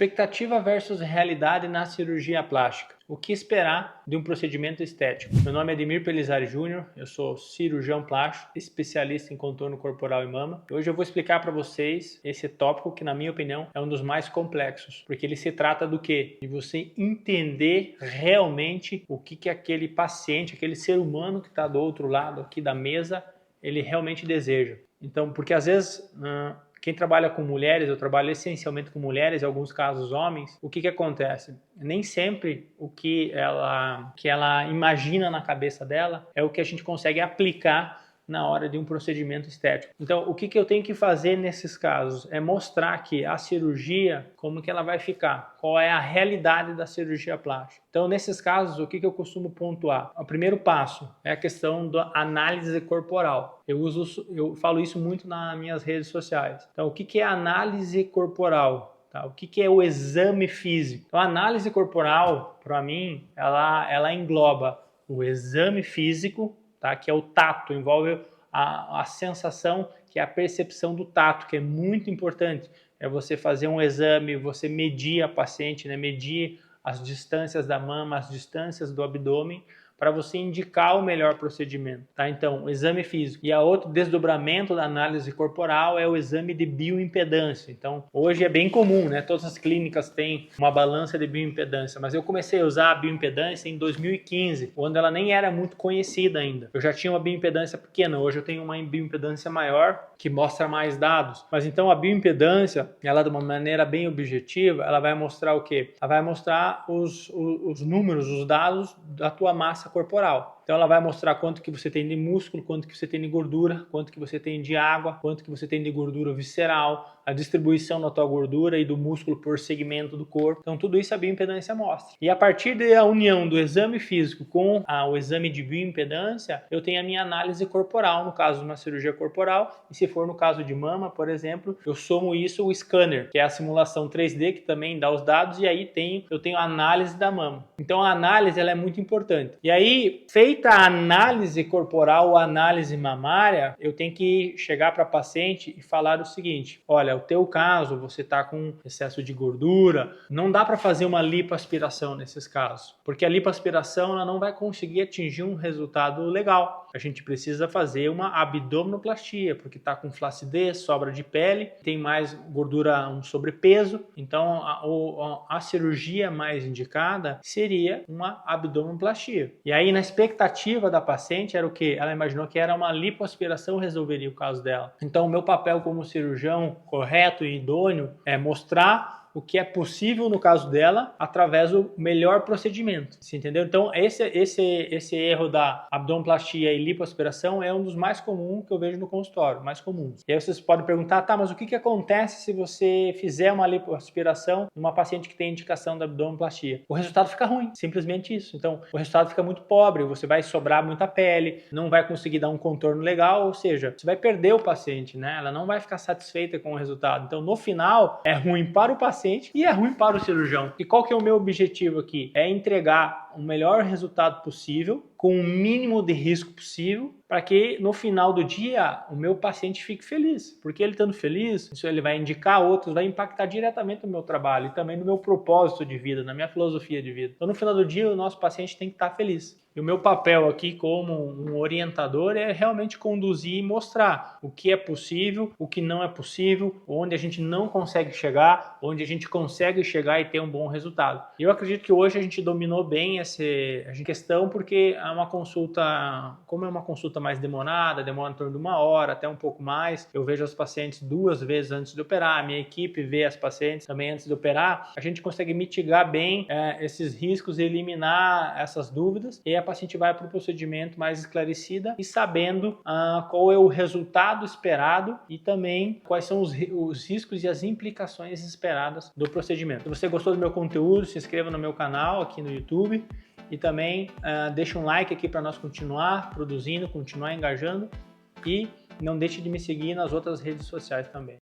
Expectativa versus realidade na cirurgia plástica. O que esperar de um procedimento estético? Meu nome é Ademir Pelizari Júnior, eu sou cirurgião plástico, especialista em contorno corporal e mama. Hoje eu vou explicar para vocês esse tópico que, na minha opinião, é um dos mais complexos, porque ele se trata do quê? De você entender realmente o que aquele paciente, aquele ser humano que está do outro lado aqui da mesa, ele realmente deseja. Então, porque às vezes quem trabalha com mulheres, eu trabalho essencialmente com mulheres, em alguns casos homens, o que acontece? Nem sempre o que ela imagina na cabeça dela é o que a gente consegue aplicar na hora de um procedimento estético. Então, o que eu tenho que fazer nesses casos? É mostrar que a cirurgia, como que ela vai ficar, qual é a realidade da cirurgia plástica. Então, nesses casos, o que eu costumo pontuar? O primeiro passo é a questão da análise corporal. Eu falo isso muito nas minhas redes sociais. Então, o que é análise corporal? Tá? O que é o exame físico? Então, a análise corporal, para mim, ela engloba o exame físico, tá? Que é o tato, envolve a sensação, que é a percepção do tato, que é muito importante. É você fazer um exame, você medir a paciente, né? Medir as distâncias da mama, as distâncias do abdômen, para você indicar o melhor procedimento, tá? Então, o exame físico. E a outro desdobramento da análise corporal é o exame de bioimpedância. Então, hoje é bem comum, né? Todas as clínicas têm uma balança de bioimpedância, mas eu comecei a usar a bioimpedância em 2015, quando ela nem era muito conhecida ainda. Eu já tinha uma bioimpedância pequena, hoje eu tenho uma bioimpedância maior, que mostra mais dados. Mas então a bioimpedância, ela de uma maneira bem objetiva, ela vai mostrar o quê? Ela vai mostrar os números, os dados da tua massa corporal. Então ela vai mostrar quanto que você tem de músculo, quanto que você tem de gordura, quanto que você tem de água, quanto que você tem de gordura visceral, a distribuição da tua gordura e do músculo por segmento do corpo. Então tudo isso a bioimpedância mostra. E a partir da união do exame físico com o exame de bioimpedância, eu tenho a minha análise corporal, no caso de uma cirurgia corporal, e se for no caso de mama, por exemplo, eu somo isso o scanner, que é a simulação 3D, que também dá os dados, e aí eu tenho a análise da mama. Então a análise ela é muito importante. E aí, feita a análise corporal, a análise mamária, eu tenho que chegar para a paciente e falar o seguinte: olha, o teu caso, você está com excesso de gordura, não dá para fazer uma lipoaspiração nesses casos, porque a lipoaspiração ela não vai conseguir atingir um resultado legal. A gente precisa fazer uma abdominoplastia, porque está com flacidez, sobra de pele, tem mais gordura, um sobrepeso. Então, a cirurgia mais indicada seria uma abdominoplastia. E aí, na expectativa da paciente, era o que? Ela imaginou que era uma lipoaspiração resolveria o caso dela. Então, o meu papel como cirurgião correto e idôneo é mostrar o que é possível no caso dela através do melhor procedimento, você entendeu? Então esse erro da abdominoplastia e lipoaspiração é um dos mais comuns que eu vejo no consultório, mais comuns. E aí vocês podem perguntar, tá, mas o que acontece se você fizer uma lipoaspiração numa paciente que tem indicação da abdominoplastia? O resultado fica ruim, simplesmente isso. Então o resultado fica muito pobre, você vai sobrar muita pele, não vai conseguir dar um contorno legal, ou seja, você vai perder o paciente, né? Ela não vai ficar satisfeita com o resultado. Então no final é ruim para o paciente e é ruim para o cirurgião. E qual que é o meu objetivo aqui? É entregar o melhor resultado possível, com o mínimo de risco possível, para que no final do dia o meu paciente fique feliz. Porque ele estando feliz, isso ele vai indicar outros, vai impactar diretamente no meu trabalho e também no meu propósito de vida, na minha filosofia de vida. Então no final do dia o nosso paciente tem que estar feliz. E o meu papel aqui como um orientador é realmente conduzir e mostrar o que é possível, o que não é possível, onde a gente não consegue chegar, onde a gente consegue chegar e ter um bom resultado. E eu acredito que hoje a gente dominou bem essa questão, porque é uma consulta, como é uma consulta mais demorada, demora em torno de 1 hora, até um pouco mais. Eu vejo os pacientes 2 vezes antes de operar, a minha equipe vê as pacientes também antes de operar. A gente consegue mitigar bem esses riscos e eliminar essas dúvidas, e a paciente vai para o procedimento mais esclarecida e sabendo qual é o resultado esperado e também quais são os riscos e as implicações esperadas do procedimento. Se você gostou do meu conteúdo, se inscreva no meu canal aqui no YouTube e também deixa um like aqui para nós continuar produzindo, continuar engajando, e não deixe de me seguir nas outras redes sociais também.